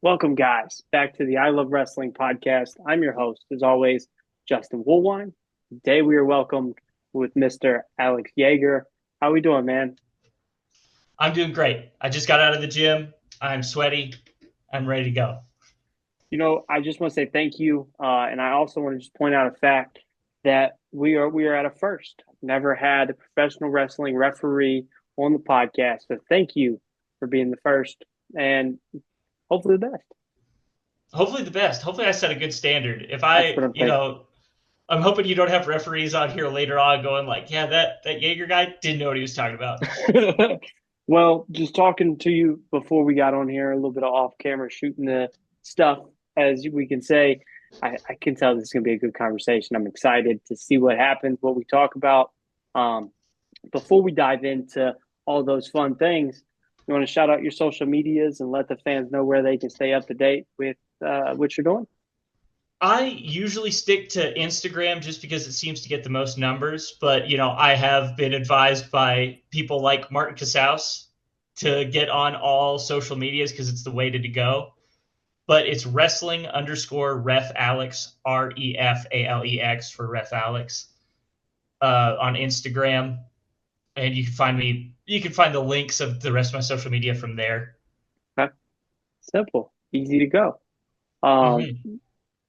Welcome, guys, back to the I Love Wrestling podcast. I'm your host, as always, Justin Woolwine. Today we are welcomed with Mr. Alex Jaeger. How we doing, man? I'm doing great. I just got out of the gym. I'm sweaty. I'm ready to go. I just want to say thank you, and I also want to just point out a fact that we are at a first. Never had a professional wrestling referee on the podcast, so thank you for being the first, and hopefully the best. Hopefully the best. Hopefully I set a good standard. If That's what I, I'm thinking. I'm hoping you don't have referees on here later on going like, yeah, that Jaeger guy didn't know what he was talking about. Well, just talking to you before we got on here, a little bit of off camera shooting the stuff, as we can say. I can tell this is going to be a good conversation. I'm excited to see what happens, what we talk about. Um, Before we dive into all those fun things, you want to shout out your social medias and let the fans know where they can stay up to date with what you're doing? I usually stick to Instagram just because it seems to get the most numbers, but I have been advised by people like Martin Casaus to get on all social medias because it's the way to go. But it's wrestling underscore ref Alex, REFALEX for ref Alex on Instagram. And you can find me, you can find the links of the rest of my social media from there. Okay. Simple, easy to go. Mm-hmm.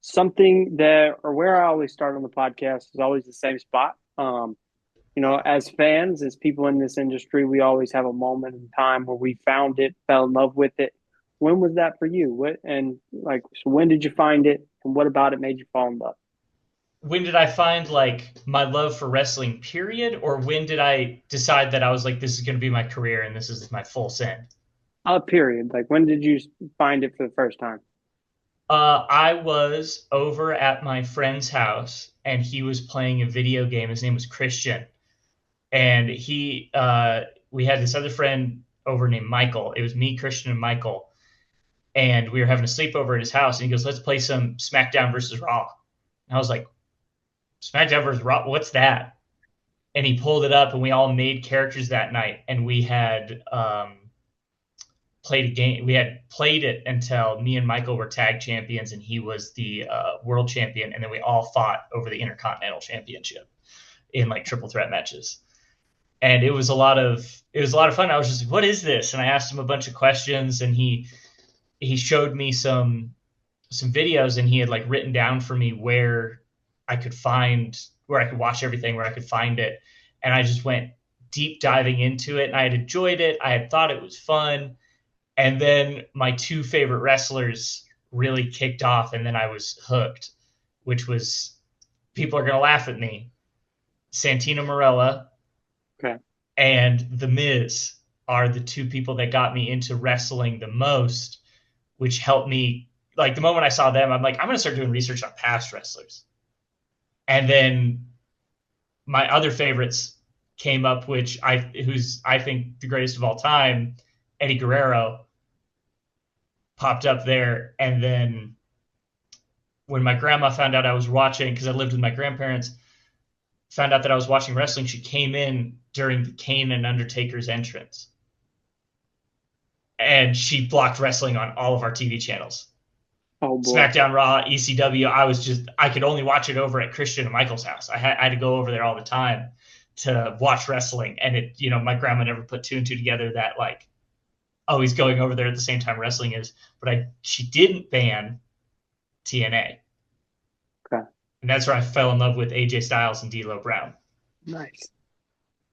Something that, or where I always start on the podcast is always the same spot. As fans, as people in this industry, we always have a moment in time where we found it, fell in love with it. When was that for you? So when did you find it, and what about it made you fall in love? When did I find like my love for wrestling, period? Or when did I decide that I was like, this is going to be my career and this is my full send? Period. Like when did you find it for the first time? I was over at my friend's house and he was playing a video game. His name was Christian. And we had this other friend over named Michael. It was me, Christian, and Michael. And we were having a sleepover at his house. And he goes, let's play some SmackDown versus Raw. And I was like, SmackDown versus Raw, what's that? And he pulled it up and we all made characters that night. And we had played a game. We had played it until me and Michael were tag champions and he was the world champion. And then we all fought over the Intercontinental Championship in like triple threat matches. And it was a lot of fun. I was just like, what is this? And I asked him a bunch of questions and he showed me some videos and he had like written down for me where I could watch everything, where I could find it. And I just went deep diving into it and I had enjoyed it. I had thought it was fun. And then my two favorite wrestlers really kicked off and then I was hooked, which was, people are going to laugh at me, Santino Marella Okay. and The Miz are the two people that got me into wrestling the most, which helped me. Like the moment I saw them, I'm like, I'm going to start doing research on past wrestlers. And then my other favorites came up, who's I think the greatest of all time, Eddie Guerrero, popped up there. And then when my grandma found out I was watching, because I lived with my grandparents, found out that I was watching wrestling, she came in during the Kane and Undertaker's entrance. And she blocked wrestling on all of our TV channels. Oh boy. SmackDown, Raw, ECW. I could only watch it over at Christian and Michael's house. I had to go over there all the time to watch wrestling. And my grandma never put two and two together that like, oh, he's going over there at the same time wrestling is. But she didn't ban TNA. Okay. And that's where I fell in love with AJ Styles and D'Lo Brown. Nice.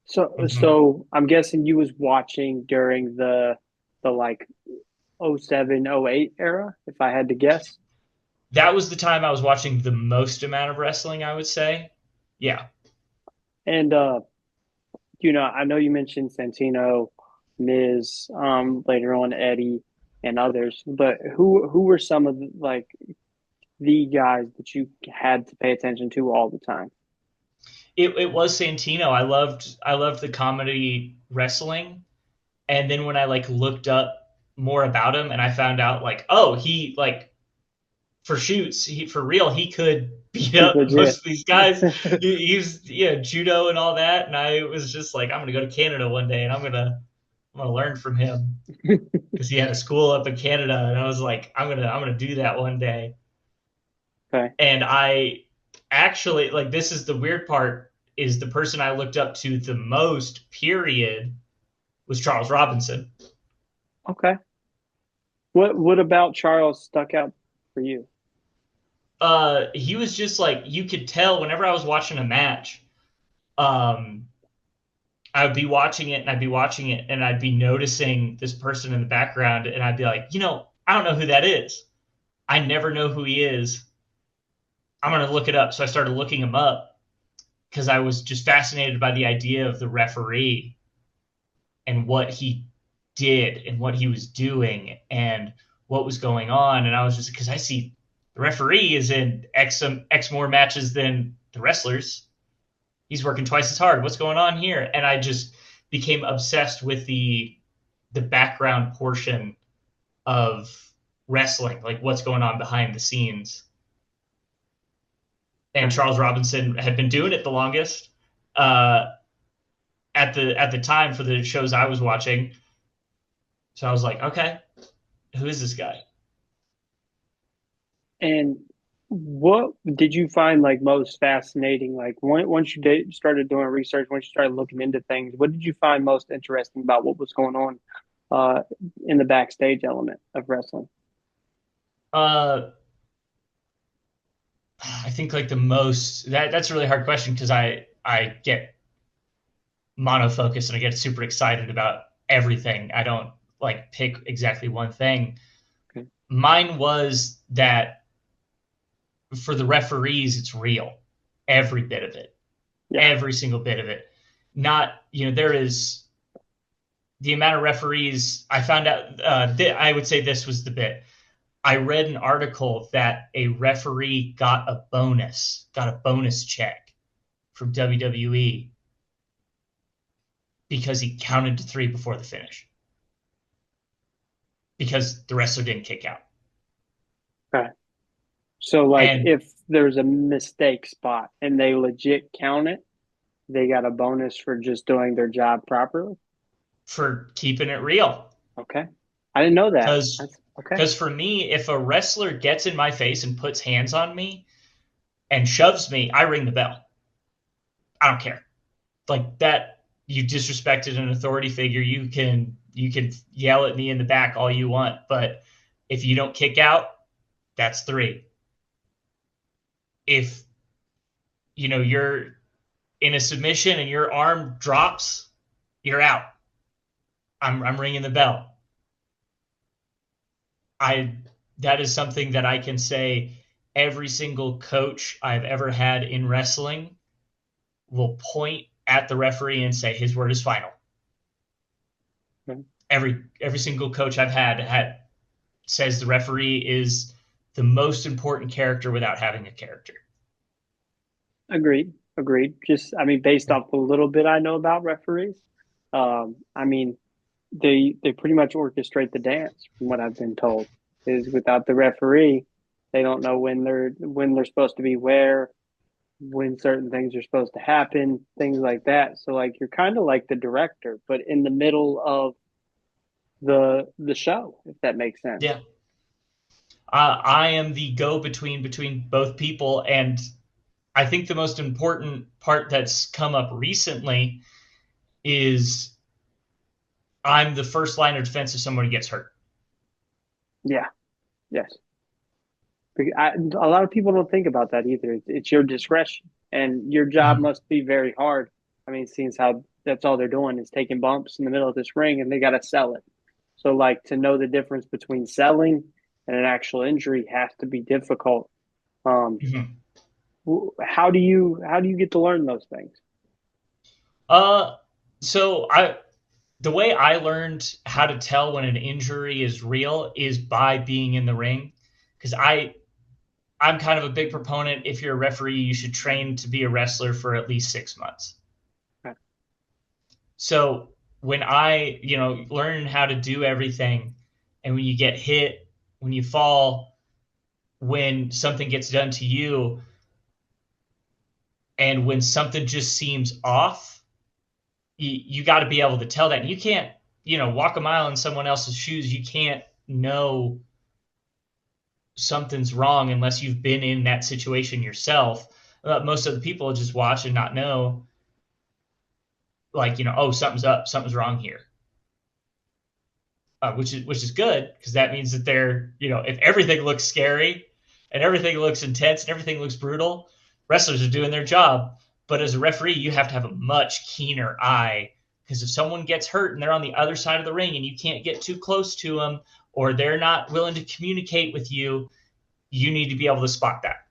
So Mm-hmm. so I'm guessing you was watching during the like '07, '08 era, if I had to guess. That was the time I was watching the most amount of wrestling, I would say. Yeah. And I know you mentioned Santino, Miz, later on Eddie and others, but who were some of the guys that you had to pay attention to all the time? It was Santino. I loved the comedy wrestling. And then when I like looked up more about him and I found out like, oh, he like for shoots, for real, he could beat He's up most legit. of these guys. He was judo and all that. And I was just like, I'm gonna go to Canada one day and I'm gonna I'm gonna learn from him because he had a school up in Canada, and I was like, I'm gonna do that one day. Okay. And I actually like this is the weird part is the person I looked up to the most, period, was Charles Robinson. Okay. What about Charles stuck out for you? He was just like you could tell whenever I was watching a match, um, I would be watching it and I'd be watching it and I'd be noticing this person in the background and I'd be like, I don't know who that is. I never know who he is. I'm gonna look it up. So I started looking him up because I was just fascinated by the idea of the referee and what he did and what he was doing and what was going on. And I was just because I see the referee is in X more matches than the wrestlers. He's working twice as hard. What's going on here? And I just became obsessed with the background portion of wrestling, like what's going on behind the scenes. And Okay. Charles Robinson had been doing it the longest uh, at the time for the shows I was watching. So I was like, okay, who is this guy? And what did you find like most fascinating? Like once you started doing research, once you started looking into things, what did you find most interesting about what was going on uh, in the backstage element of wrestling? Uh, I think like the most that's a really hard question because I get monofocused and I get super excited about everything. I don't like pick exactly one thing. Okay. Mine was that for the referees, it's real, every bit of it, Yeah. every single bit of it. Not there is the amount of referees I found out. I would say this was the bit. I read an article that a referee got a bonus check from WWE because he counted to three before the finish because the wrestler didn't kick out. Okay. So like And if there's a mistake spot and they legit count it, they got a bonus for just doing their job properly. for keeping it real, Okay. I didn't know that. because That's okay. because for me, if a wrestler gets in my face and puts hands on me and shoves me, I ring the bell. I don't care. Like that, you disrespected an authority figure. You can yell at me in the back all you want, but if you don't kick out, that's three. If you're in a submission and your arm drops, you're out. I'm ringing the bell. I That is something that I can say every single coach I've ever had in wrestling will point at the referee and say his word is final. Okay. Every single coach I've had says the referee is the most important character without having a character. Agreed. Agreed. Just, I mean, based off the little bit I know about referees, I mean, they pretty much orchestrate the dance, from what I've been told. Is without the referee, they don't know when they're supposed to be where, when certain things are supposed to happen, things like that. So like you're kind of like the director, but in the middle of the show, if that makes sense. Yeah, I am the go between both people, and I think the most important part that's come up recently is I'm the first line of defense if somebody gets hurt. Yeah. Yes. A lot of people don't think about that either. It's your discretion, and your job Mhm. must be very hard. I mean, seeing how that's all they're doing is taking bumps in the middle of this ring, and they got to sell it. So, like, to know the difference between selling and an actual injury has to be difficult. Um, Mhm. how do you get to learn those things? Uh, so the way I learned how to tell when an injury is real is by being in the ring, because I'm kind of a big proponent. If you're a referee, you should train to be a wrestler for at least 6 months. So when I, learn how to do everything, and when you get hit, when you fall, when something gets done to you, and when something just seems off, you got to be able to tell that. And you can't. walk a mile in someone else's shoes. You can't know something's wrong unless you've been in that situation yourself. Most of the people just watch and not know, like, oh, something's up, something's wrong here. Which is good because that means that if everything looks scary and everything looks intense and everything looks brutal, wrestlers are doing their job. But as a referee, you have to have a much keener eye, because if someone gets hurt and they're on the other side of the ring and you can't get too close to them, or they're not willing to communicate with you, you need to be able to spot that.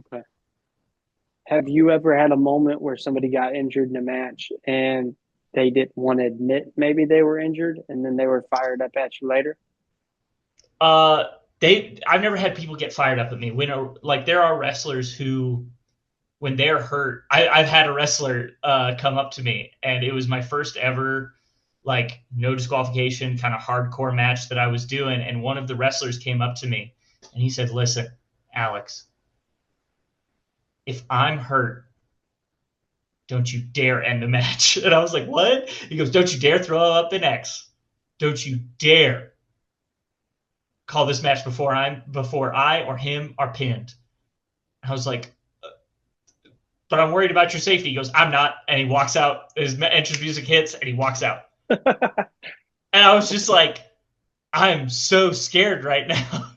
Okay. Have you ever had a moment where somebody got injured in a match and they didn't want to admit maybe they were injured and then they were fired up at you later? Uh, I've never had people get fired up at me like there are wrestlers who, when they're hurt, I've had a wrestler come up to me, and it was my first ever, like, no disqualification kind of hardcore match that I was doing, and one of the wrestlers came up to me and he said, "Listen, Alex, if I'm hurt, don't you dare end the match." And I was like, "What?" He goes, "Don't you dare throw up an X. Don't you dare call this match before I or him are pinned." I was like, "But I'm worried about your safety." He goes, "I'm not." And he walks out. His entrance music hits and he walks out. And I was just like, I'm so scared right now.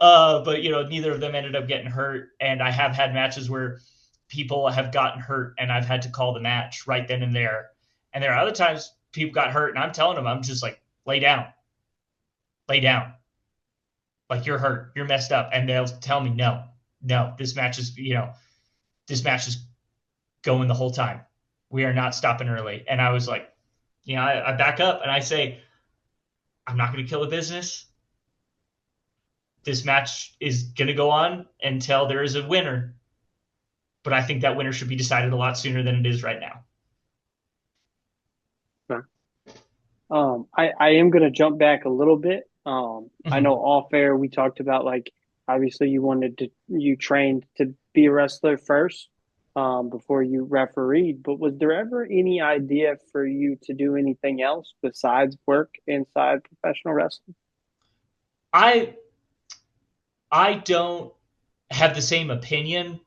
But neither of them ended up getting hurt. And I have had matches where people have gotten hurt and I've had to call the match right then and there. And there are other times people got hurt and I'm telling them, I'm just like, lay down, lay down. Like, you're hurt, you're messed up. And they'll tell me, no, no, this match is going the whole time. We are not stopping early. And I was like, I back up and I say, I'm not going to kill the business. This match is going to go on until there is a winner. But I think that winner should be decided a lot sooner than it is right now. I am going to jump back a little bit. I Mm-hmm. know off air we talked about, like, obviously you trained to be a wrestler first, before you refereed, but was there ever any idea for you to do anything else besides work inside professional wrestling? I I don't have the same opinion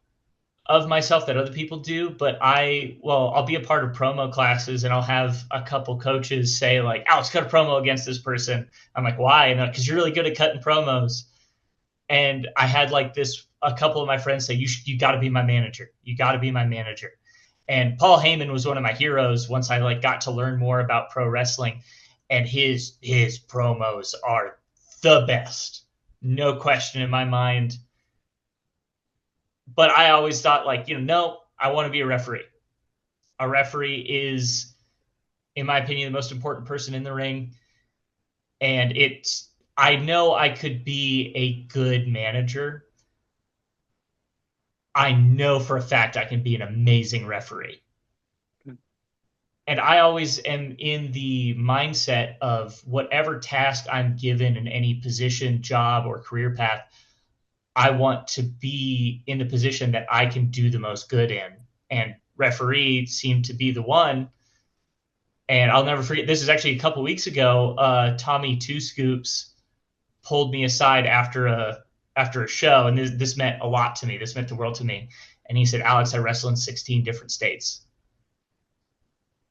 of myself that other people do, but I'll be a part of promo classes and I'll have a couple coaches say, like, "Alex, cut a promo against this person." I'm like, "Why?" And because you're really good at cutting promos. And I had like a couple of my friends say, you got to be my manager. You got to be my manager. And Paul Heyman was one of my heroes once I like got to learn more about pro wrestling, and his promos are the best. No question in my mind. But I always thought, like, no, I want to be a referee. A referee is, in my opinion, the most important person in the ring. And I know I could be a good manager. I know for a fact I can be an amazing referee. And I always am in the mindset of whatever task I'm given in any position, job, or career path, I want to be in the position that I can do the most good in. And referee seemed to be the one. And I'll never forget, this is actually a couple weeks ago. Tommy Two Scoops pulled me aside after a show, and this meant a lot to me. This meant the world to me. And he said, "Alex, I wrestle in 16 different states.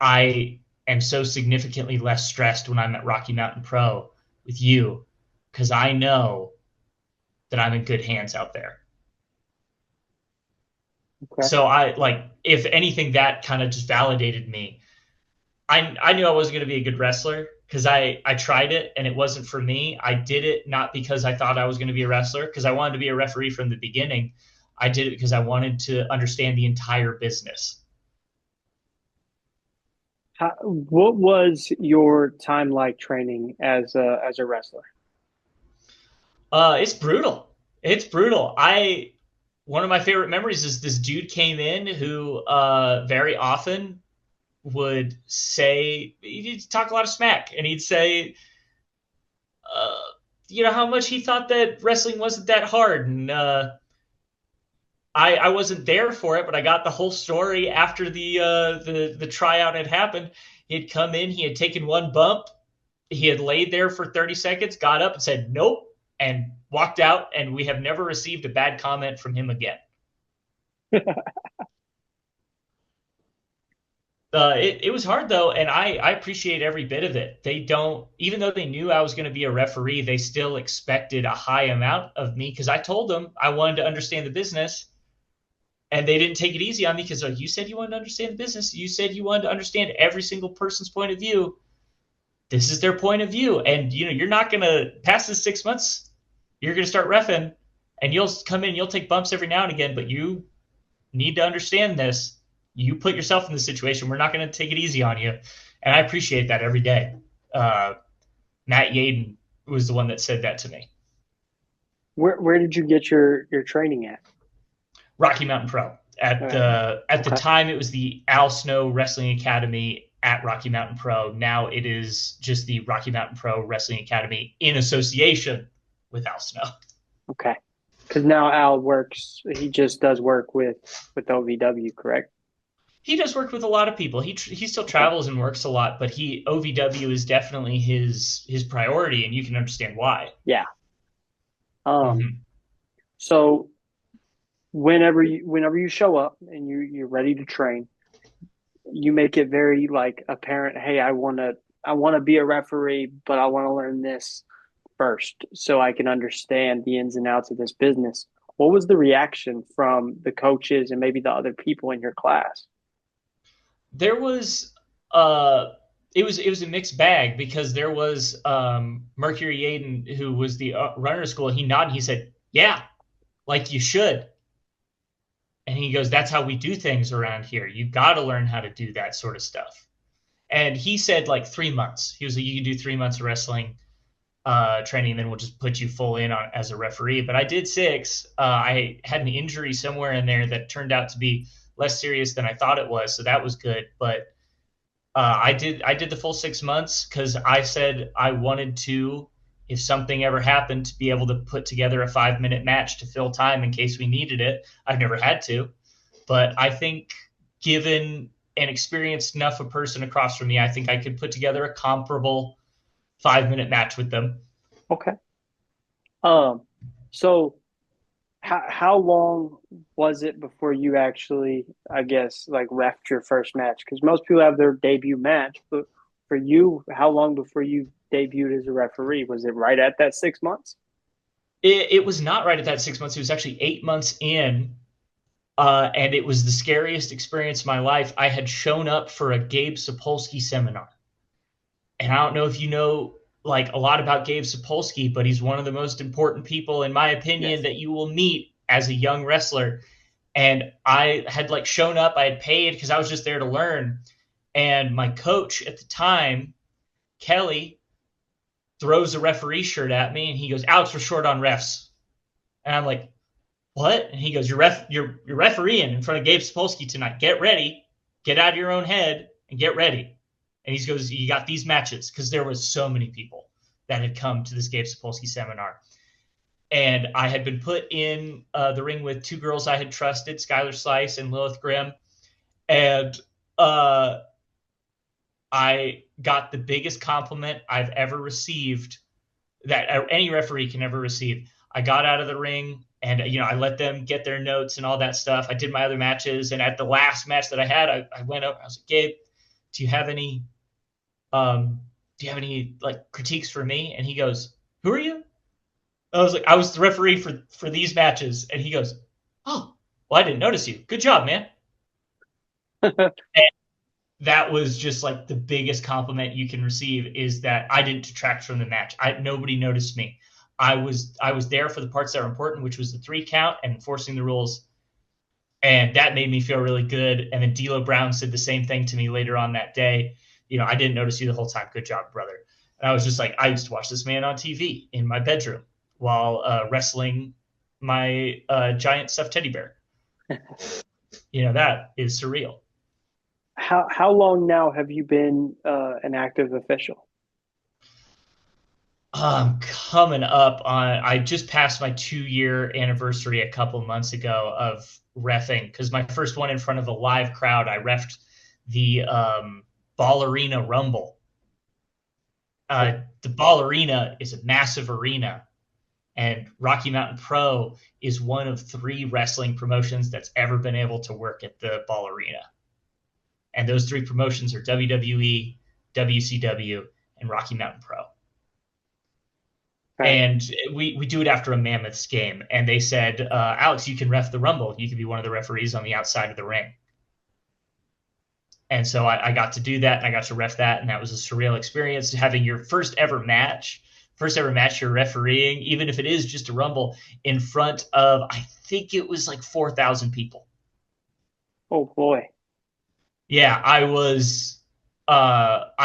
I am so significantly less stressed when I'm at Rocky Mountain Pro with you, because I know that I'm in good hands out there." Okay. So I, like, if anything, that kind of just validated me. I knew I wasn't going to be a good wrestler because I tried it and it wasn't for me. I did it not because I thought I was going to be a wrestler, because I wanted to be a referee from the beginning. I did it because I wanted to understand the entire business. What was your time like training as a wrestler? It's brutal. It's brutal. One of my favorite memories is this dude came in who very often would say, he'd talk a lot of smack, and he'd say, how much he thought that wrestling wasn't that hard, and I wasn't there for it, but I got the whole story after the tryout had happened. He had come in, he had taken one bump, he had laid there for 30 seconds, got up and said nope, and walked out. And we have never received a bad comment from him again. It was hard though, and I appreciate every bit of it. They don't, even though they knew I was going to be a referee, they still expected a high amount of me because I told them I wanted to understand the business, and they didn't take it easy on me because you said you wanted to understand the business. You said you wanted to understand every single person's point of view. This is their point of view, and you're not going to pass this 6 months. You're going to start reffing, and you'll come in, you'll take bumps every now and again, but you need to understand this. You put yourself in this situation. We're not going to take it easy on you, and I appreciate that every day. Uh, Matt Yaden was the one that said that to me. Where did you get your training at? Rocky Mountain Pro. At the Okay. time, it was the Al Snow Wrestling Academy at Rocky Mountain Pro. Now it is just the Rocky Mountain Pro Wrestling Academy in association with Al Snow. Okay. Because now Al works. He just does work with OVW, correct? He does work with a lot of people. He still Okay. travels and works a lot, but he OVW is definitely his priority, and you can understand why. Yeah. Um. Mm-hmm. So whenever you show up and you're ready to train, you make it very like apparent. Hey, I want to be a referee, but I want to learn this first so I can understand the ins and outs of this business. What was the reaction from the coaches and maybe the other people in your class? There was uh it was a mixed bag because there was Mercury Yaden, who was the runner of school. He nodded, he said, "Yeah, like you should." And he goes, "That's how we do things around here. You've got to learn how to do that sort of stuff." And he said like 3 months. He was like, "You can do 3 months of wrestling training, and then we'll just put you full in on as a referee." But I did 6. I had an injury somewhere in there that turned out to be less serious than I thought it was, so that was good. But I did the full 6 months because I said I wanted to, if something ever happened, to be able to put together a 5-minute match to fill time in case we needed it. I've never had to, but I think given an experienced enough a person across from me, I think I could put together a comparable 5-minute match with them. Okay. Um, so how long was it before you actually, I guess, like refed your first match? Because most people have their debut match, but for you, how long before you debuted as a referee? Was it right at that 6 months? It was not right at that 6 months. It was actually 8 months in, and it was the scariest experience of my life. I had shown up for a Gabe Sapolsky seminar, and I don't know if you know like a lot about Gabe Sapolsky, but he's one of the most important people, in my opinion, Yes. that you will meet as a young wrestler. And I had like shown up, I had paid because I was just there to learn. And my coach at the time, Kelly, throws a referee shirt at me and he goes, "Alex, we're short on refs." And I'm like, "What?" And he goes, "You're refereeing in front of Gabe Sapolsky tonight. Get ready, get out of your own head, and get ready." And he goes, "You got these matches," because there was so many people that had come to this Gabe Sapolsky seminar. And I had been put in the ring with 2 girls I had trusted, Skylar Slice and Lilith Grimm. And uh, I got the biggest compliment I've ever received that any referee can ever receive. I got out of the ring and I let them get their notes and all that stuff. I did my other matches, and at the last match that I had, I went up. I was like, "Gabe, do you have any like critiques for me?" And he goes, "Who are you?" I was like, "I was the referee for these matches." And he goes, "Oh, well, I didn't notice you. Good job, man." And that was just like the biggest compliment you can receive, is that I didn't detract from the match. Nobody noticed me. I was there for the parts that were important, which was the 3 count and enforcing the rules, and that made me feel really good. And then D'Lo Brown said the same thing to me later on that day. "I didn't notice you the whole time. Good job, brother." And I was just like, I used to watch this man on TV in my bedroom while wrestling my giant stuffed teddy bear. That is surreal. How long now have you been an active official? Coming up on, I just passed my 2-year anniversary a couple months ago of reffing because my first one in front of a live crowd, I reffed the Ball Arena Rumble. The Ball Arena is a massive arena, and Rocky Mountain Pro is one of 3 wrestling promotions that's ever been able to work at the Ball Arena. And those 3 promotions are WWE, WCW, and Rocky Mountain Pro. Okay. And we do it after a Mammoths game. And they said, Alex, you can ref the Rumble. You can be one of the referees on the outside of the ring. And so I got to do that, and I got to ref that, and that was a surreal experience, having your first ever match you're refereeing, even if it is just a Rumble, in front of, I think it was like 4,000 people. Oh, boy. Yeah, I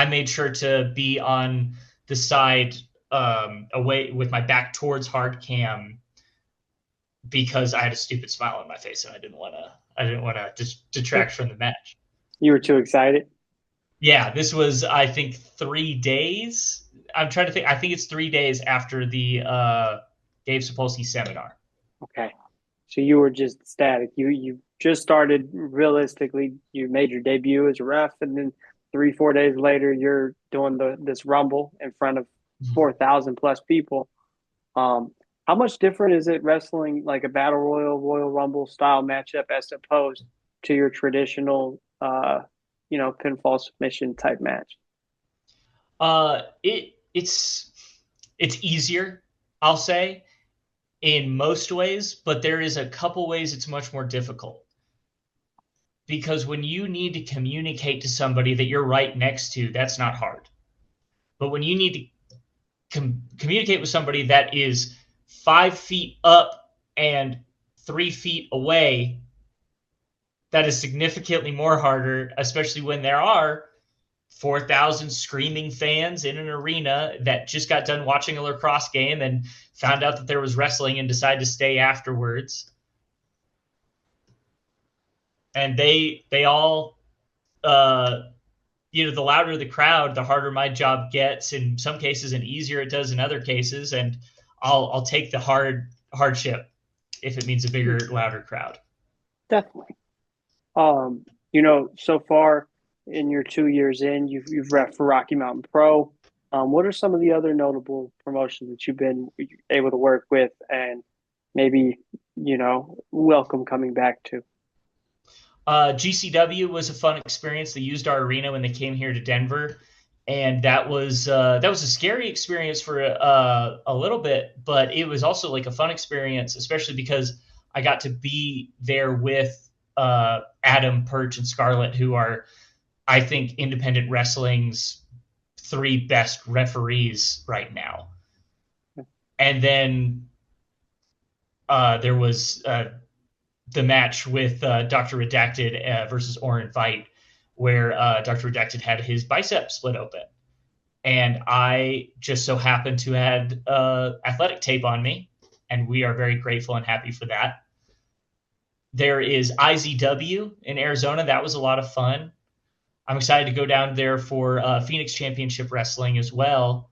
made sure to be on the side away with my back towards hard cam because I had a stupid smile on my face, and I didn't want to detract from the match. You were too excited? Yeah, this was, I think, 3 days. I'm trying to think. I think it's 3 days after the Dave Sapolsky seminar. Okay. So you were just ecstatic. You just started, realistically, you made your debut as a ref, and then 3, 4 days later, you're doing this Rumble in front of 4,000 plus people. How much different is it wrestling like a Battle Royal Rumble style matchup as opposed to your traditional, pinfall submission type match? It's easier, I'll say, in most ways, but there is a couple ways it's much more difficult. Because when you need to communicate to somebody that you're right next to, that's not hard. But when you need to communicate with somebody that is 5 feet up and 3 feet away, that is significantly more harder, especially when there are 4,000 screaming fans in an arena that just got done watching a lacrosse game and found out that there was wrestling and decided to stay afterwards. And they all, the louder the crowd, the harder my job gets in some cases, and easier it does in other cases. And I'll take the hardship if it means a bigger, louder crowd. Definitely. So far in your 2 years in, you've ref for Rocky Mountain Pro. What are some of the other notable promotions that you've been able to work with and maybe, welcome coming back to? GCW was a fun experience. They used our arena when they came here to Denver, and that was a scary experience for a little bit, but it was also like a fun experience, especially because I got to be there with Adam, Perch, and Scarlett, who are, I think, independent wrestling's 3 best referees right now. And then there was the match with Dr. Redacted versus Oren Veidt, where Dr. Redacted had his bicep split open. And I just so happened to have athletic tape on me, and we are very grateful and happy for that. There is IZW in Arizona. That was a lot of fun. I'm excited to go down there for Phoenix Championship Wrestling as well.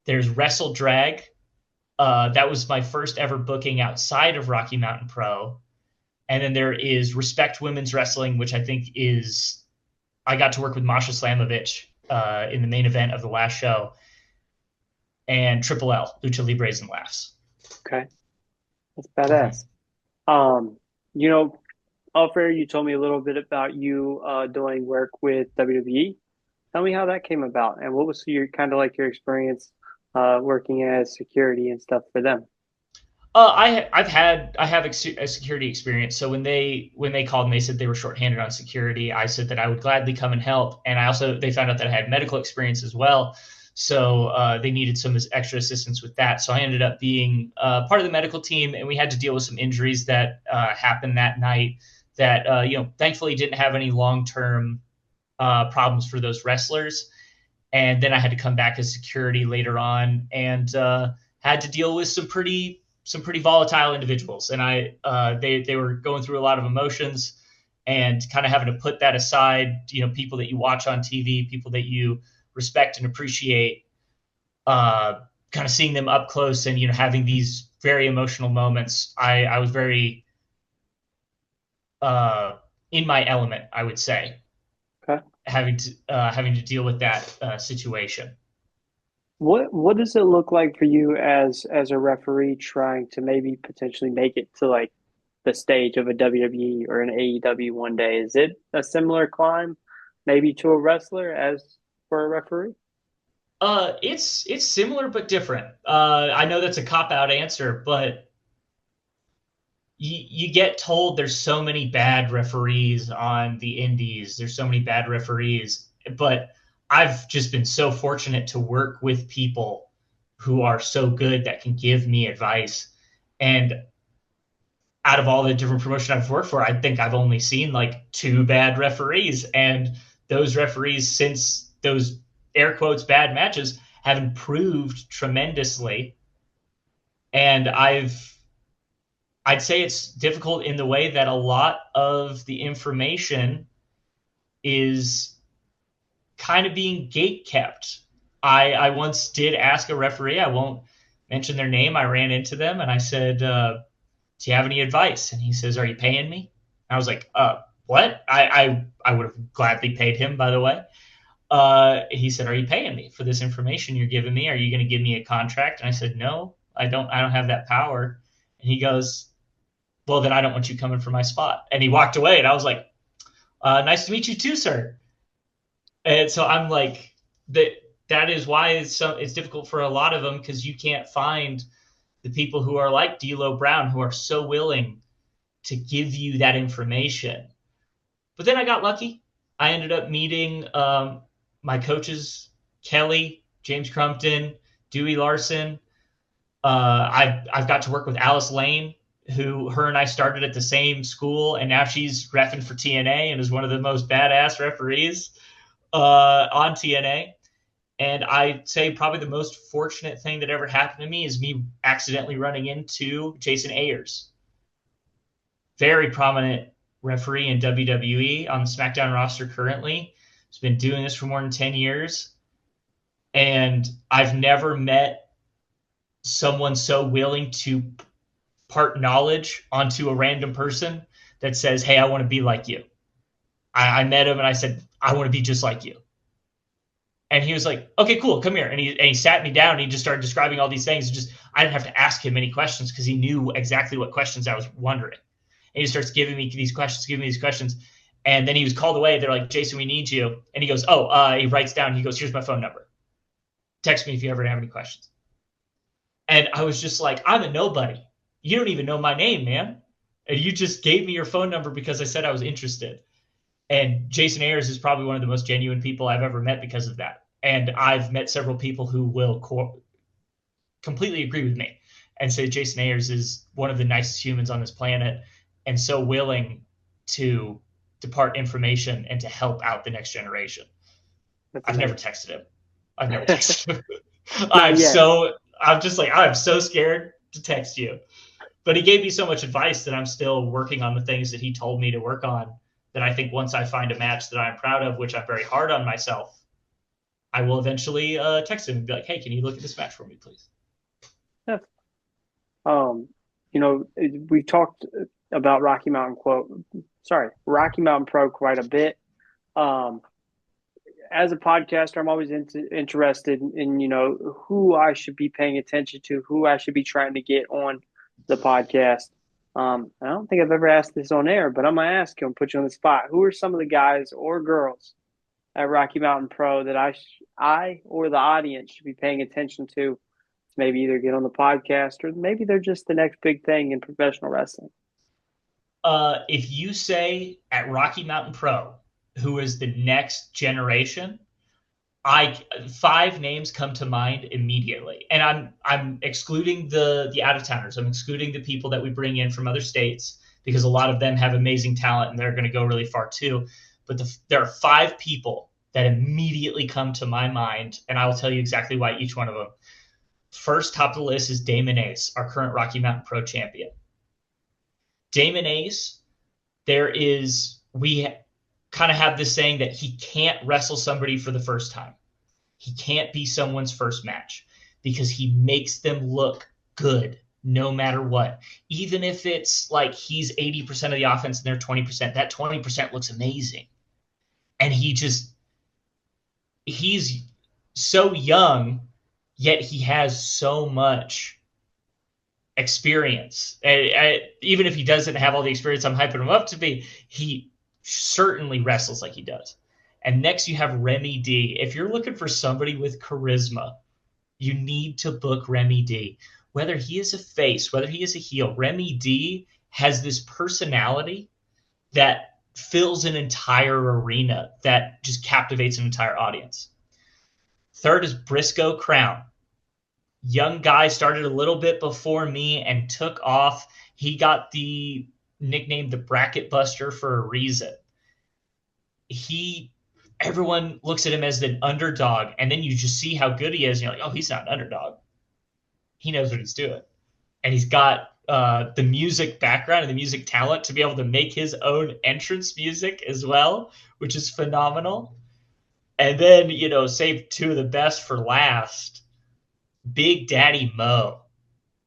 There's Wrestle Drag. That was my first ever booking outside of Rocky Mountain Pro. And then there is Respect Women's Wrestling, which I think is, I got to work with Masha Slamovich in the main event of the last show. And Triple L, Lucha Libres and Laughs. Okay. That's badass. Off air, you told me a little bit about you doing work with WWE. Tell me how that came about, and what was your experience working as security and stuff for them? I have a security experience. So when they called and they said they were shorthanded on security, I said that I would gladly come and help. And they found out that I had medical experience as well. So they needed some extra assistance with that. So I ended up being part of the medical team, and we had to deal with some injuries that happened that night that, thankfully didn't have any long-term problems for those wrestlers. And then I had to come back as security later on and had to deal with some pretty volatile individuals. And they were going through a lot of emotions and kind of having to put that aside, people that you watch on TV, people that you respect and appreciate, kind of seeing them up close and, having these very emotional moments. I was very uh, in my element, I would say, Okay. having to deal with that situation. What does it look like for you as a referee trying to maybe potentially make it to like the stage of a WWE or an AEW one day? Is it a similar climb maybe to a wrestler as for a referee? It's similar but different. I know that's a cop out answer, but you get told there's so many bad referees on the indies. There's so many bad referees, but I've just been so fortunate to work with people who are so good that can give me advice. And out of all the different promotions I've worked for, I think I've only seen like two bad referees, and those referees since those air quotes bad matches have improved tremendously. And I'd say it's difficult in the way that a lot of the information is kind of being gate kept. I once did ask a referee, I won't mention their name. I ran into them and I said, do you have any advice? And he says, are you paying me? I was like, what? I would have gladly paid him, by the way. He said, are you paying me for this information you're giving me? Are you going to give me a contract? And I said, no, I don't have that power. And he goes, well, then I don't want you coming for my spot. And he walked away, and I was like, nice to meet you too, sir. And so I'm like, that is why it's difficult for a lot of them, because you can't find the people who are like D'Lo Brown, who are so willing to give you that information. But then I got lucky. I ended up meeting my coaches, Kelly, James Crumpton, Dewey Larson. I've got to work with Alice Lane, who her and I started at the same school, and now she's reffing for TNA and is one of the most badass referees on TNA. And I'd say probably the most fortunate thing that ever happened to me is me accidentally running into Jason Ayers, very prominent referee in WWE on the SmackDown roster currently. He's been doing this for more than 10 years. And I've never met someone so willing to part knowledge onto a random person that says, hey, I want to be like you. I met him and I said, I want to be just like you. And he was like, okay, cool, come here. And he sat me down and he just started describing all these things. Just I didn't have to ask him any questions because he knew exactly what questions I was wondering. And he starts giving me these questions. And then he was called away. They're like, Jason, we need you. And he goes, he writes down, he goes, here's my phone number. Text me if you ever have any questions. And I was just like, I'm a nobody. You don't even know my name, man. And you just gave me your phone number because I said I was interested. And Jason Ayers is probably one of the most genuine people I've ever met because of that. And I've met several people who will completely agree with me and say Jason Ayers is one of the nicest humans on this planet and so willing to depart information and to help out the next generation. That's I've never amazing. texted him. I've never texted him. Not yet. I'm just like, I'm so scared to text you. But he gave me so much advice that I'm still working on the things that he told me to work on, that I think once I find a match that I'm proud of, which I'm very hard on myself, I will eventually text him and be like, hey, can you look at this match for me, please? Yeah. Um, we've talked about Rocky Mountain Pro quite a bit. Um, as a podcaster, I'm always interested in who I should be paying attention to, who I should be trying to get on the podcast. I don't think I've ever asked this on air, but I'm gonna ask you and put you on the spot. Who are some of the guys or girls at Rocky Mountain Pro that I or the audience should be paying attention to maybe either get on the podcast or maybe they're just the next big thing in professional wrestling? If you say at Rocky Mountain Pro, who is the next generation, I 5 names come to mind immediately, and I'm excluding the out of towners. I'm excluding the people that we bring in from other states because a lot of them have amazing talent and they're going to go really far too. But there are 5 people that immediately come to my mind, and I will tell you exactly why each one of them. First, top of the list is Damon Ace, our current Rocky Mountain Pro champion. Damon Ace, we kind of have this saying that he can't wrestle somebody for the first time. He can't be someone's first match because he makes them look good no matter what. Even if it's like he's 80% of the offense and they're 20%, that 20% looks amazing. And he's so young, yet he has so much experience. Even if he doesn't have all the experience I'm hyping him up to be, he certainly wrestles like he does. And next you have Remy D. If you're looking for somebody with charisma, you need to book Remy D. Whether he is a face, whether he is a heel, Remy D has this personality that fills an entire arena, that just captivates an entire audience. Third is Briscoe Crown. Young guy, started a little bit before me and took off. He got the nickname the Bracket Buster for a reason. Everyone looks at him as an underdog, and then you just see how good he is, and you're like, oh, he's not an underdog. He knows what he's doing. And he's got the music background and the music talent to be able to make his own entrance music as well, which is phenomenal. And then, save two of the best for last. Big Daddy Mo,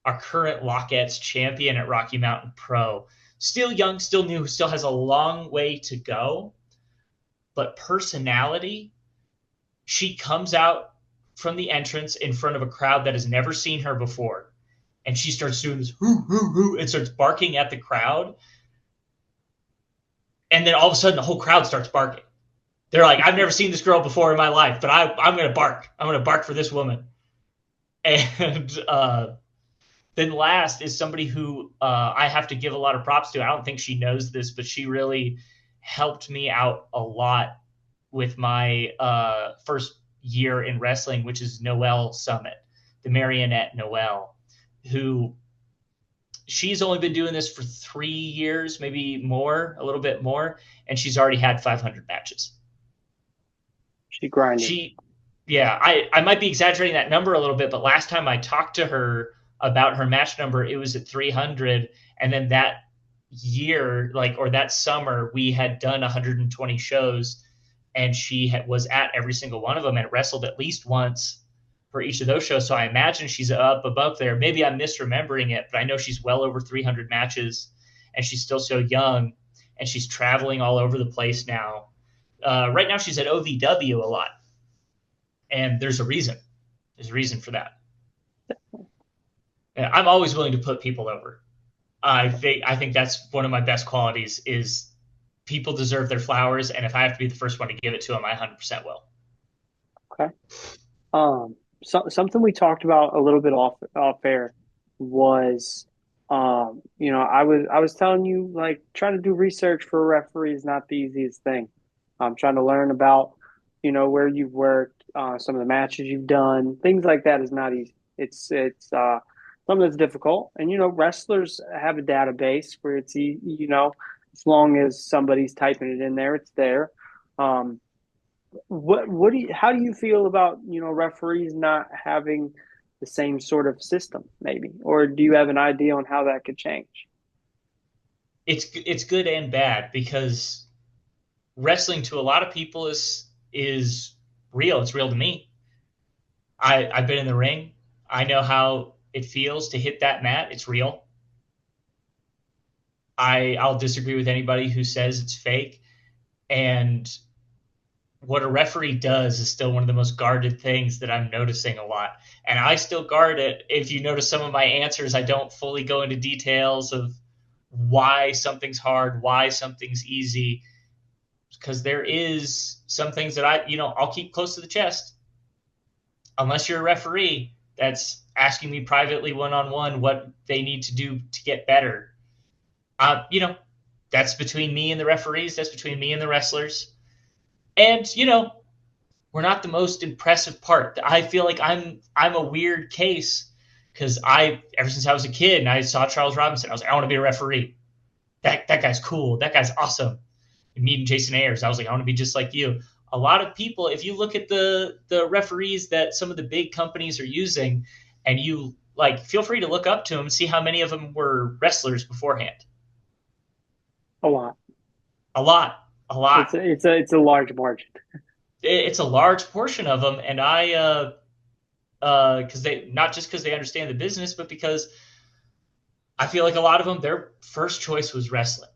our current Lockettes champion at Rocky Mountain Pro. Still young, still new, still has a long way to go. But personality, she comes out from the entrance in front of a crowd that has never seen her before. And she starts doing this hoo, hoo, hoo, and starts barking at the crowd. And then all of a sudden, the whole crowd starts barking. They're like, I've never seen this girl before in my life, but I'm going to bark. I'm going to bark for this woman. And then last is somebody who I have to give a lot of props to. I don't think she knows this, but she really helped me out a lot with my first year in wrestling, which is Noelle Summit, the Marionette Noelle, who she's only been doing this for 3 years, maybe more, a little bit more, and she's already had 500 matches. She grinded. Yeah, I might be exaggerating that number a little bit, but last time I talked to her about her match number, it was at 300. And then that year, or that summer, we had done 120 shows, and she was at every single one of them and wrestled at least once for each of those shows. So I imagine she's up above there. Maybe I'm misremembering it, but I know she's well over 300 matches, and she's still so young, and she's traveling all over the place now. Right now she's at OVW a lot. And there's a reason. There's a reason for that. I'm always willing to put people over. I think that's one of my best qualities is people deserve their flowers, and if I have to be the first one to give it to them, I 100% will. Okay. Something we talked about a little bit off air was, I was telling you, like, trying to do research for a referee is not the easiest thing. I'm trying to learn about, where you've worked, some of the matches you've done, things like that is not easy. It's something that's difficult. And, wrestlers have a database where it's, as long as somebody's typing it in there, it's there. How do you feel about, referees not having the same sort of system, maybe? Or do you have an idea on how that could change? It's good and bad, because wrestling to a lot of people is real. It's real to me. I've been in the ring. I know how it feels to hit that mat. It's real. I'll disagree with anybody who says it's fake. And what a referee does is still one of the most guarded things that I'm noticing a lot. And I still guard it. If you notice some of my answers, I don't fully go into details of why something's hard, why something's easy, because there is some things that I'll keep close to the chest. Unless you're a referee that's asking me privately one-on-one what they need to do to get better. That's between me and the referees. That's between me and the wrestlers. And, we're not the most impressive part. I feel like I'm a weird case, because ever since I was a kid and I saw Charles Robinson, I was like, I want to be a referee. That guy's cool. That guy's awesome. And meeting Jason Ayers, I was like, I want to be just like you. A lot of people, if you look at the referees that some of the big companies are using, and you feel free to look up to them and see how many of them were wrestlers beforehand. A lot. A lot. It's a large margin. It's a large portion of them, and because they, not just because they understand the business, but because I feel like a lot of them, their first choice was wrestling.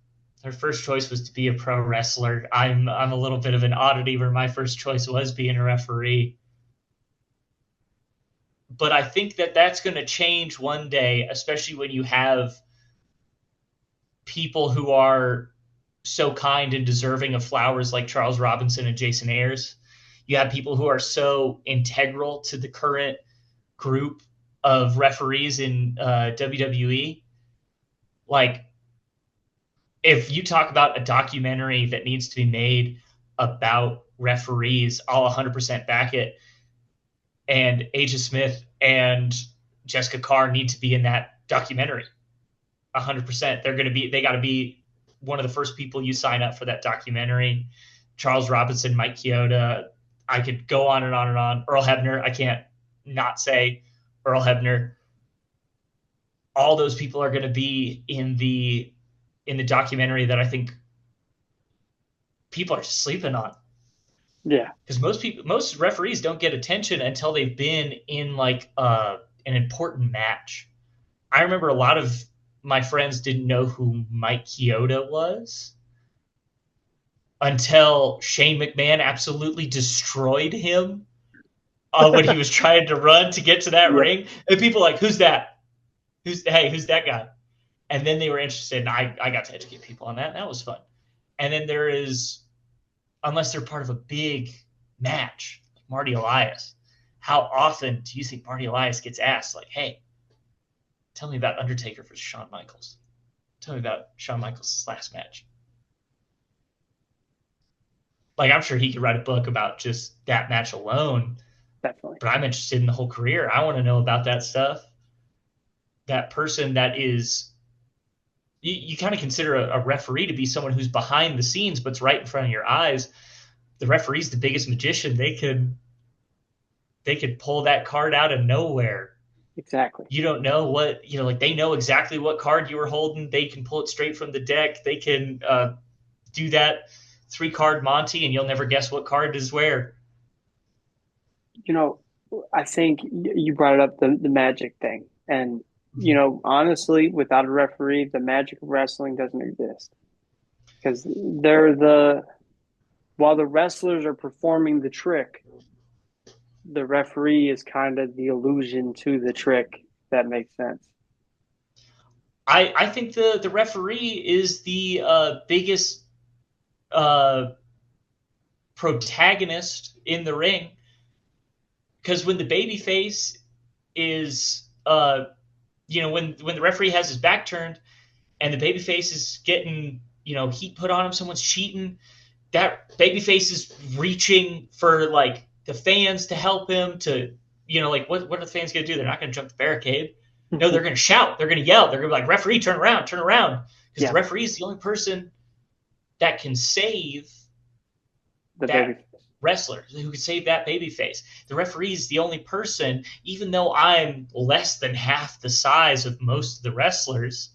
Their first choice was to be a pro wrestler. I'm a little bit of an oddity where my first choice was being a referee. But I think that that's going to change one day, especially when you have people who are so kind and deserving of flowers like Charles Robinson and Jason Ayers. You have people who are so integral to the current group of referees in WWE. Like, if you talk about a documentary that needs to be made about referees, I'll 100% back it. And Aja Smith and Jessica Carr need to be in that documentary. 100%. They got to be one of the first people you sign up for that documentary. Charles Robinson, Mike Chioda. I could go on and on and on. Earl Hebner. I can't not say Earl Hebner. All those people are going to be in the documentary that I think people are sleeping on. Yeah. Because most referees don't get attention until they've been in like an important match. I remember a lot of my friends didn't know who Mike Chioda was until Shane McMahon absolutely destroyed him when he was trying to run to get to that Yep. ring. And people were like, who's that? Who's that guy? And then they were interested, and I got to educate people on that. That was fun. And then there is, unless they're part of a big match, like Marty Elias, how often do you think Marty Elias gets asked, like, hey, tell me about Undertaker versus Shawn Michaels? Tell me about Shawn Michaels' last match. Like, I'm sure he could write a book about just that match alone, Definitely. but I'm interested in the whole career. I want to know about that stuff. That person that is, you kind of consider a referee to be someone who's behind the scenes, but's right in front of your eyes. The referee's the biggest magician. They could pull that card out of nowhere. Exactly. You don't know what, like they know exactly what card you were holding. They can pull it straight from the deck. They can do that 3-card Monty, and you'll never guess what card is where. You know, I think you brought up the magic thing. And, Mhm. honestly, without a referee, the magic of wrestling doesn't exist. Because they're while the wrestlers are performing the trick, the referee is kind of the illusion to the trick, if that makes sense. I think the referee is the biggest uh, protagonist in the ring, because when the babyface is when the referee has his back turned and the babyface is getting heat put on him, someone's cheating, that babyface is reaching for like the fans to help him to like what are the fans gonna do? They're not gonna jump the barricade. No, they're gonna shout, they're gonna yell, they're gonna be like, referee, turn around, because the Yeah, referee is the only person that can save the baby. that wrestler, who could save that baby face. The referee is the only person, even though I'm less than half the size of most of the wrestlers,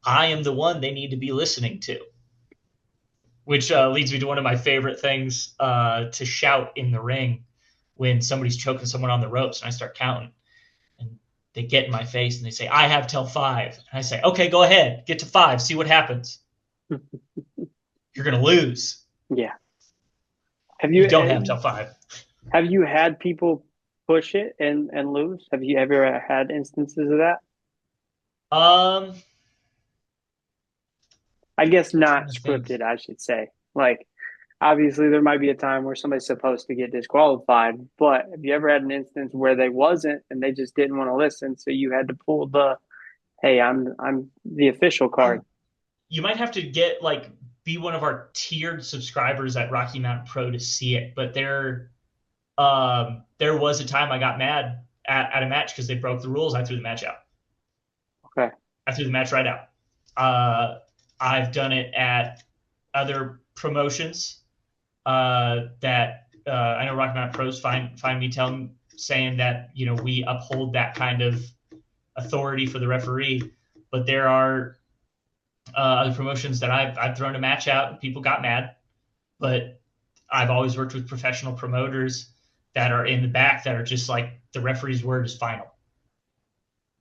I am the one they need to be listening to. Which leads me to one of my favorite things to shout in the ring when somebody's choking someone on the ropes and I start counting. And they get in my face and they say, I have till 5. And I say, okay, go ahead, get to 5, see what happens. You're going to lose. Yeah. Have You don't have till you 5. have you had people push it and lose? Have you ever had instances of that? Um, I guess not trying to think. scripted, I should say. Like, obviously, there might be a time where somebody's supposed to get disqualified, but have you ever had an instance where they wasn't and they just didn't want to listen, so you had to pull the "Hey, I'm the official" card? Oh, you might have to get like be one of our tiered subscribers at Rocky Mountain Pro to see it. But there was a time I got mad at a match because they broke the rules. I threw the match out. Okay, I threw the match right out. I've done it at other promotions that I know Rocky Mountain Pros find me saying that we uphold that kind of authority for the referee, but there are other promotions that I've thrown a match out and people got mad, but I've always worked with professional promoters that are in the back that are just like the referee's word is final.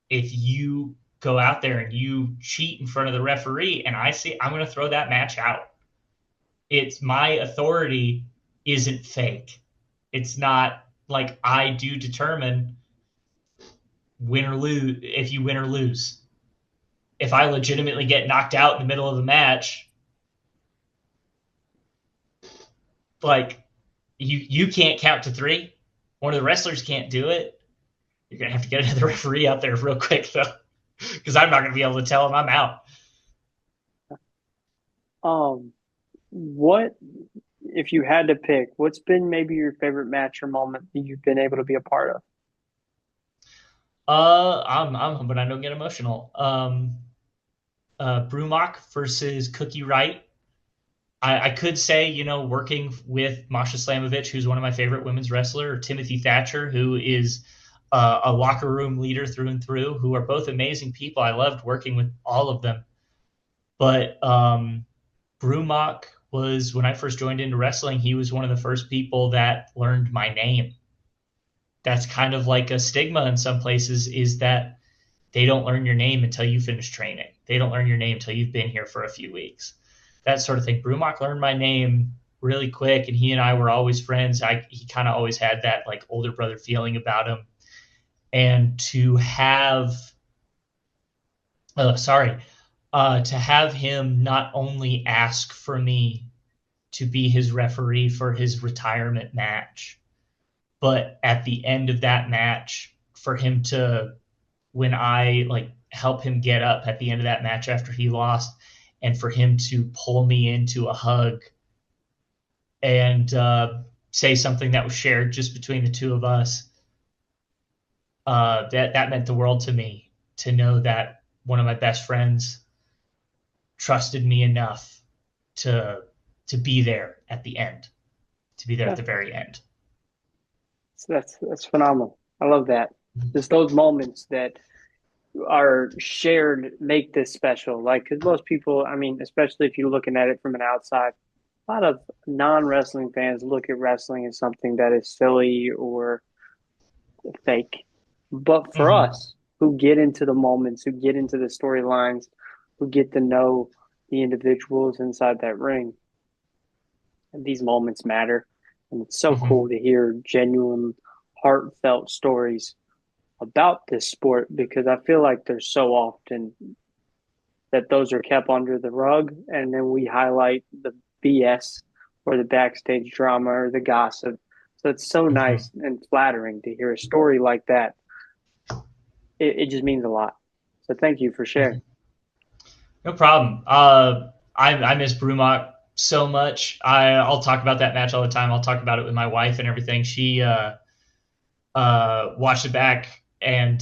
If you go out there and you cheat in front of the referee, and I'm going to throw that match out. It's my authority isn't fake. It's not like I do determine win or lose if you win or lose. If I legitimately get knocked out in the middle of the match, like you can't count to three. One of the wrestlers can't do it. You're gonna have to get another referee out there real quick though, because I'm not gonna be able to tell him I'm out. Um, what if you had to pick? What's been maybe your favorite match or moment that you've been able to be a part of? I'm but I don't get emotional. Brumach versus Cookie Wright. I could say, working with Masha Slamovich, who's one of my favorite women's wrestler, or Timothy Thatcher, who is a locker room leader through and through, who are both amazing people. I loved working with all of them. But Brumach was, when I first joined into wrestling, he was one of the first people that learned my name. That's kind of like a stigma in some places, is that they don't learn your name until you finish training. They don't learn your name until you've been here for a few weeks. That sort of thing. Brumach learned my name really quick, and he and I were always friends. He kind of always had that like older brother feeling about him. And to have him not only ask for me to be his referee for his retirement match, but at the end of that match, for him to, when I like help him get up at the end of that match after he lost, and for him to pull me into a hug and say something that was shared just between the two of us, that meant the world to me, to know that one of my best friends trusted me enough to be there at the end, to be there at Yeah, the very end. so that's phenomenal. I love that. Just those moments that are shared make this special. Like, because most people, I mean, especially if you're looking at it from an outside, a lot of non-wrestling fans look at wrestling as something that is silly or fake. But for Mm-hmm. us who get into the moments, who get into the storylines, who get to know the individuals inside that ring, these moments matter. And it's so Mm-hmm. cool to hear genuine, heartfelt stories about this sport because I feel like there's so often that those are kept under the rug and then we highlight the BS or the backstage drama or the gossip. So it's so Mm-hmm. nice and flattering to hear a story like that. It just means a lot. So thank you for Mm-hmm. sharing. No problem. I miss Brumach so much. I'll talk about that match all the time. I'll talk about it with my wife and everything. She watched it back, and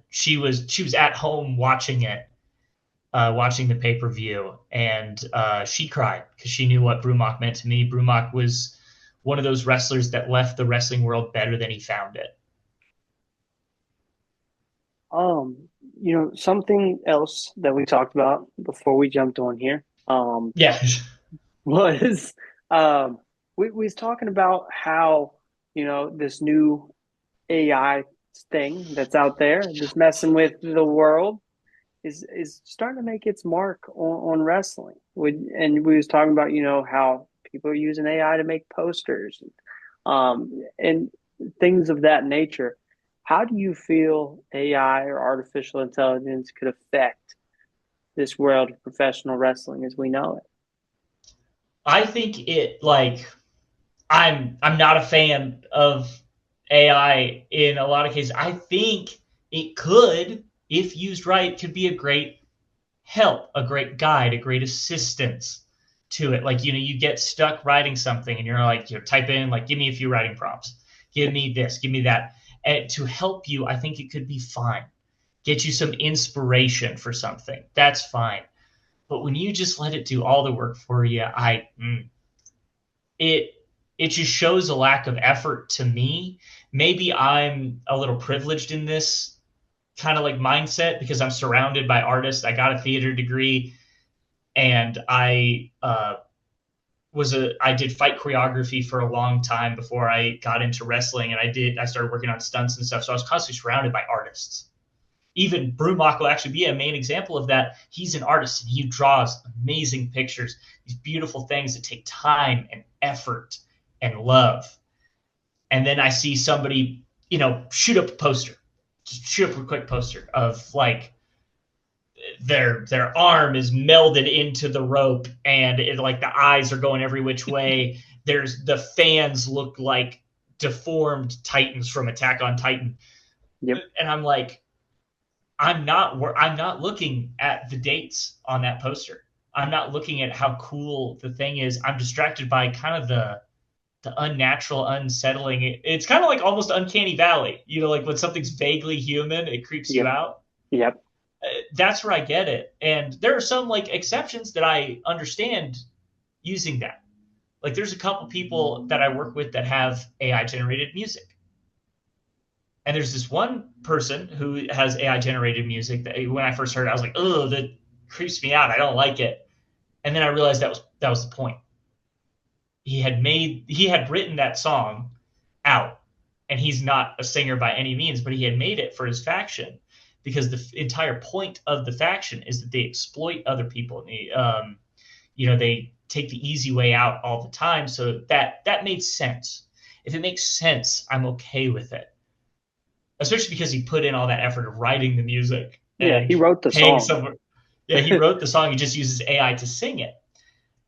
she was at home watching it, watching the pay per view, and she cried because she knew what Brumach meant to me. Brumach was one of those wrestlers that left the wrestling world better than he found it. Um, something else that we talked about before we jumped on here, Yeah. was we was talking about how, this new AI thing that's out there, that's messing with the world, is starting to make its mark on wrestling. And we was talking about, how people are using AI to make posters, and things of that nature. How do you feel AI or artificial intelligence could affect this world of professional wrestling as we know it? I think it like I'm not a fan of AI in a lot of cases. I think it could, if used right, could be a great help, a great guide, a great assistance to it. Like, you get stuck writing something and you're like, you type in, like, give me a few writing prompts, give me this, give me that. And to help you, I think it could be fine. Get you some inspiration for something. That's fine. But when you just let it do all the work for you, it it just shows a lack of effort to me. Maybe I'm a little privileged in this kind of like mindset because I'm surrounded by artists. I got a theater degree, and I did fight choreography for a long time before I got into wrestling, and I started working on stunts and stuff. So I was constantly surrounded by artists. even Brumac will actually be a main example of that. He's an artist and he draws amazing pictures, these beautiful things that take time and effort and love. And then I see somebody, shoot up a poster, just shoot up a quick poster of like their arm is melded into the rope and like the eyes are going every which way. There's the fans look like deformed Titans from Attack on Titan. Yep. And I'm like, I'm not looking at the dates on that poster. I'm not looking at how cool the thing is. I'm distracted by kind of the unnatural, unsettling. It's kind of like almost uncanny valley. Like when something's vaguely human, it creeps you Yep. out. Yep. That's where I get it. And there are some like exceptions that I understand using that. Like there's a couple people that I work with that have AI generated music. And there's this one person who has AI generated music that when I first heard it, I was like, oh, that creeps me out. I don't like it. And then I realized that was the point. He had written that song out, and he's not a singer by any means, but he had made it for his faction because the entire point of the faction is that they exploit other people. And they take the easy way out all the time. So that made sense. If it makes sense, I'm okay with it. Especially because he put in all that effort of writing the music. Yeah, And he wrote the paying song. someone. Yeah, he wrote the song. He just uses AI to sing it.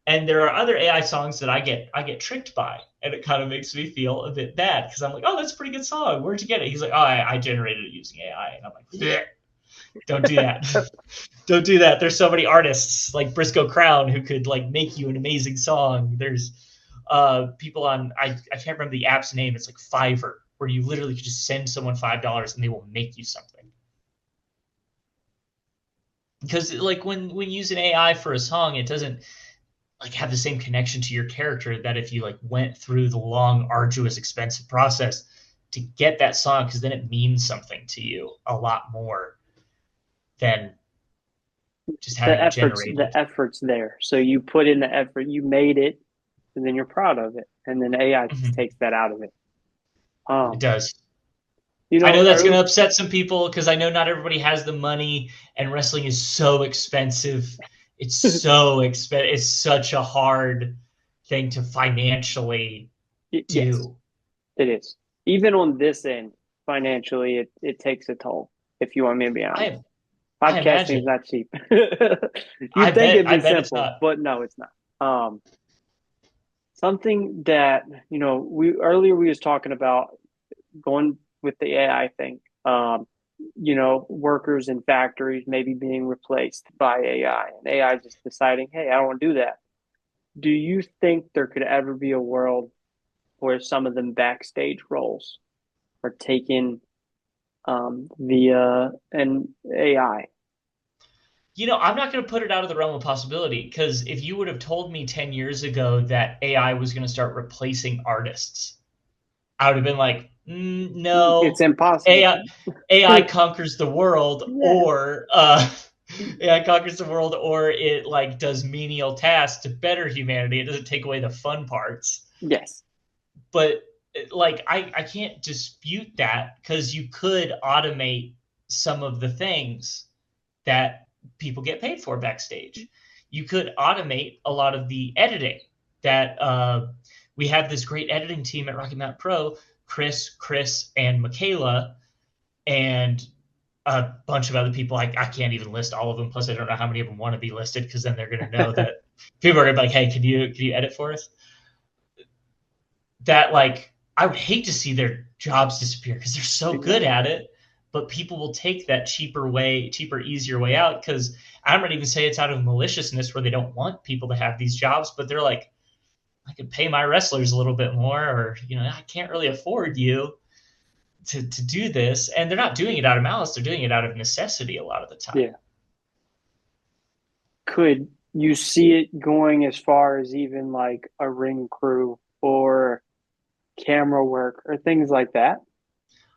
And there are other AI songs that I get tricked by, and it kind of makes me feel a bit bad because I'm like, oh, that's a pretty good song. Where'd you get it? He's like, oh, I generated it using AI, and I'm like, bleh. Don't do that. Don't do that. There's so many artists like Briscoe Crown who could like make you an amazing song. There's people on I can't remember the app's name. It's like Fiverr, where you literally could just send someone $5 and they will make you something. Because like when using AI for a song, it doesn't like have the same connection to your character that if you like went through the long, arduous, expensive process to get that song, because then it means something to you a lot more than just having it generated. The effort's there. So you put in the effort, you made it, and then you're proud of it. And then AI just takes that out of it. It does. I know that's going to upset some people because I know not everybody has the money, and wrestling is so expensive. It's so expensive. It's such a hard thing to financially do. Yes, it is. Even on this end, financially, it takes a toll. If you want me to be honest, podcasting is not cheap. You think it'd be simple, but no, it's not. Something that we was talking about going with the AI thing. Workers in factories maybe being replaced by AI, and AI just deciding, hey, I don't want to do that. Do you think there could ever be a world where some of them backstage roles are taken via an AI? I'm not going to put it out of the realm of possibility, because if you would have told me 10 years ago that AI was going to start replacing artists, I would have been like, no, it's impossible. AI conquers the world, or AI conquers the world, or it like does menial tasks to better humanity. It doesn't take away the fun parts. Yes, but like I can't dispute that, because you could automate some of the things that people get paid for backstage. You could automate a lot of the editing that we have this great editing team at Rocky Mountain Pro, Chris, and Michaela, and a bunch of other people. I can't even list all of them. Plus, I don't know how many of them want to be listed, because then they're going to know that people are going to be like, hey, can you edit for us? That like, I would hate to see their jobs disappear because they're so good at it, but people will take that cheaper, easier way out, because I'm not even say it's out of maliciousness where they don't want people to have these jobs, but they're like, I could pay my wrestlers a little bit more, or, I can't really afford you to do this. And they're not doing it out of malice. They're doing it out of necessity a lot of the time. Yeah. Could you see it going as far as even like a ring crew or camera work or things like that?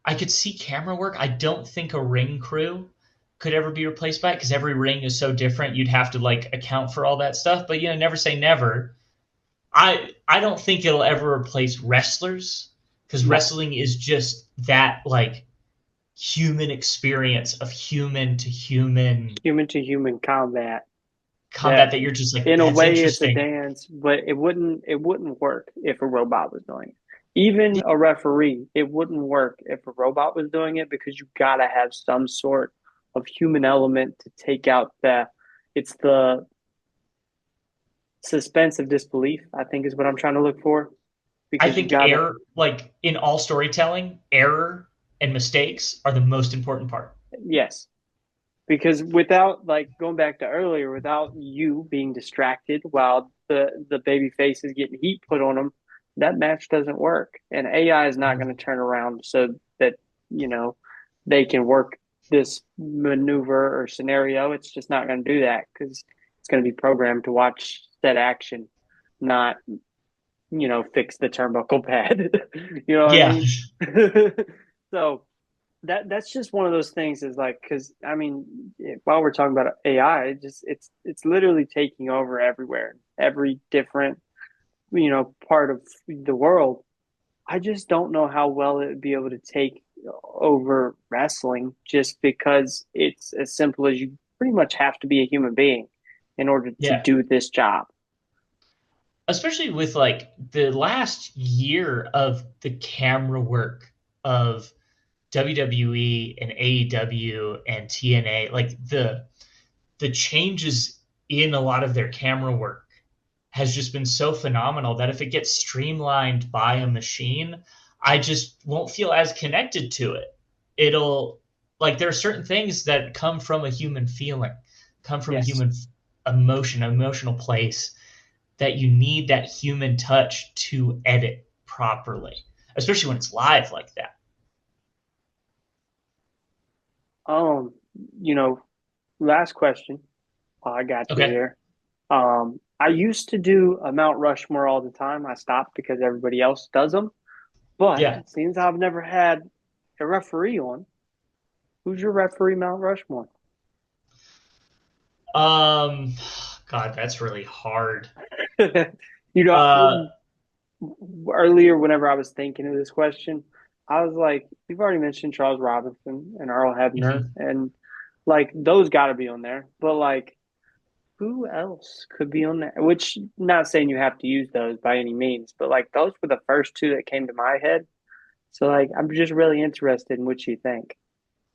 I could see camera work. I don't think a ring crew could ever be replaced by it, because every ring is so different. You'd have to like account for all that stuff, but never say never. I don't think it'll ever replace wrestlers, because wrestling is just that like human experience of Human to human combat. That combat that you're just like, in a that's way it's a interesting. dance, but it wouldn't work if a robot was doing it. Even a referee, it wouldn't work if a robot was doing it because you gotta have some sort of human element to take out it's the suspense of disbelief, I think is what I'm trying to look for. I Because you think gotta, error, like in all storytelling, error and mistakes are the most important part. yes. Because without, like, going back to earlier, without you being distracted while the baby face is getting heat put on them, that match doesn't work. And AI is not going to turn around so that, you know, they can work this maneuver or scenario. It's just not going to do that because it's going to be programmed to watch that action, not, fix the turnbuckle pad. You know what I Yeah. mean? So that's just one of those things is like, because I mean, while we're talking about AI, it's literally taking over everywhere, every different part of the world. I just don't know how well it would be able to take over wrestling, just because it's as simple as you pretty much have to be a human being in order to Yeah. do this job. Especially with like the last year of the camera work of WWE and AEW and TNA, like the changes in a lot of their camera work has just been so phenomenal that if it gets streamlined by a machine, I just won't feel as connected to it. It'll like there are certain things that come from a human feeling, come from a Yes. human emotion, emotional place that you need that human touch to edit properly, especially when it's live like that. Um, you know, Last question. I got you Okay. here. I used to do a Mount Rushmore all the time. I stopped because everybody else does them. But Yeah. since I've never had a referee on, who's your referee Mount Rushmore? Um, God, that's really hard. you Uh, know, Earlier whenever I was thinking of this question, I was like, we've already mentioned Charles Robinson and Earl Hebner, mhm. and like those got to be on there. But like, who else could be on there? Which, not saying you have to use those by any means, but like those were the first two that came to my head. So like, I'm just really interested in what you think.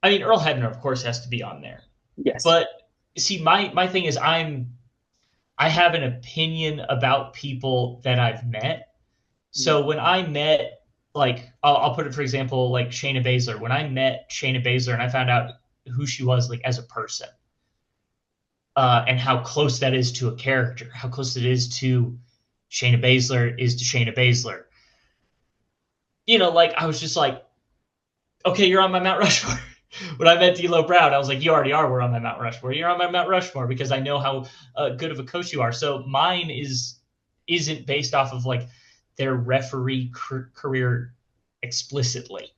I mean, Earl Hebner, of course, has to be on there. Yes. But see, my thing is, I have an opinion about people that I've met. Mhm. So when I met, like, I'll put it for example, like Shayna Baszler. When I met Shayna Baszler and I found out who she was, like as a person, and how close that is to a character, how close it is to Shayna Baszler is to Shayna Baszler. Like I was just like, okay, you're on my Mount Rushmore. When I met D'Lo Brown, I was like, you already are. We're on my Mount Rushmore. You're on my Mount Rushmore because I know how good of a coach you are. So mine isn't based off of like their referee career explicitly.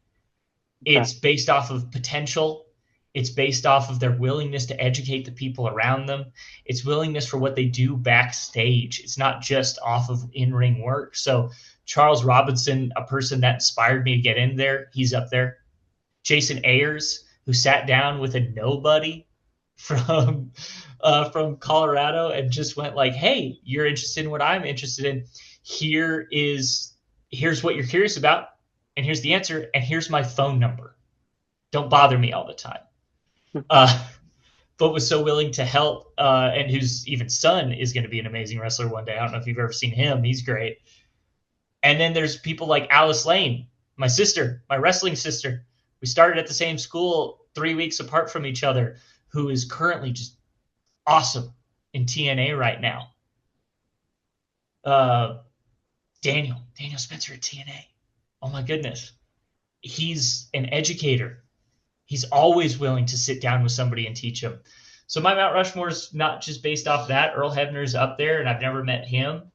Okay. It's based off of potential. It's based off of their willingness to educate the people around them. It's willingness for what they do backstage. It's not just off of in ring work. So Charles Robinson, a person that inspired me to get in there, he's up there. Jason Ayers, who sat down with a nobody from Colorado and just went like, "Hey, you're interested in what I'm interested in. Here's what you're curious about, and here's the answer, and here's my phone number. Don't bother me all the time." Uh, but was so willing to help, and whose even son is going to be an amazing wrestler one day. I don't know if you've ever seen him; he's great. And then there's people like Alice Lane, my sister, my wrestling sister. We started at the same school 3 weeks apart from each other, who is currently just awesome in TNA right now. Uh, Daniel Spencer at TNA. Oh my goodness. He's an educator. He's always willing to sit down with somebody and teach them. So my Mount Rushmore is not just based off that. Earl Hebner's up there, and I've never met him,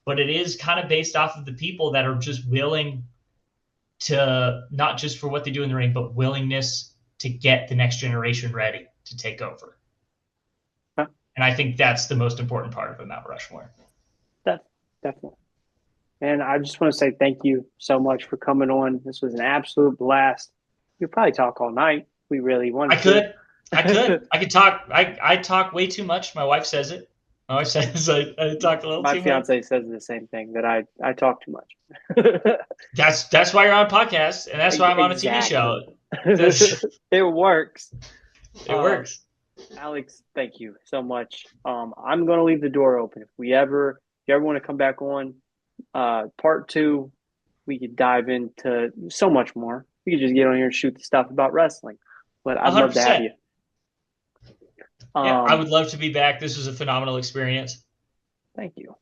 but it is kind of based off of the people that are just willing to not just for what they do in the ring, but willingness to get the next generation ready to take over. Huh? And I think that's the most important part of a Mount Rushmore. Def- Definitely. And I just want to say thank you so much for coming on. This was an absolute blast. You'll probably talk all night. If we really I wanted could, to. I could talk. I talk way too much. My wife says it. My wife says I talk a little My too much. fiance says the same thing that I talk too much. That's why you're on a podcast, and that's why I'm on a TV show. Exactly. It works. It Um, works. Alex, thank you so much. I'm going to leave the door open. If you ever want to come back on, part two, we could dive into so much more. We could just get on here and shoot the stuff about wrestling. But I'd love to have 100%. you. Yeah, I Um, would love to be back. This was a phenomenal experience. Thank you.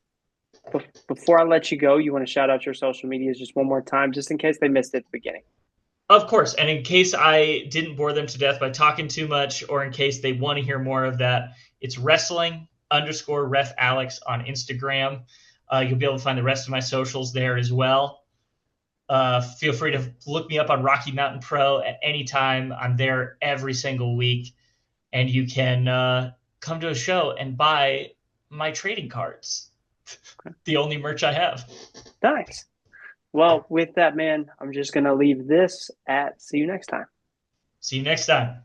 Before I let you go, you want to shout out your social medias just one more time, just in case they missed it at the beginning. Of course. And in case I didn't bore them to death by talking too much, or in case they want to hear more of that, it's wrestling underscore ref Alex on Instagram. You'll be able to find the rest of my socials there as well. Feel free to look me up on Rocky Mountain Pro at any time. I'm there every single week. And you can come to a show and buy my trading cards, the only merch I have. Nice. Well, with that, man, I'm just going to leave this at see you next time. See you next time.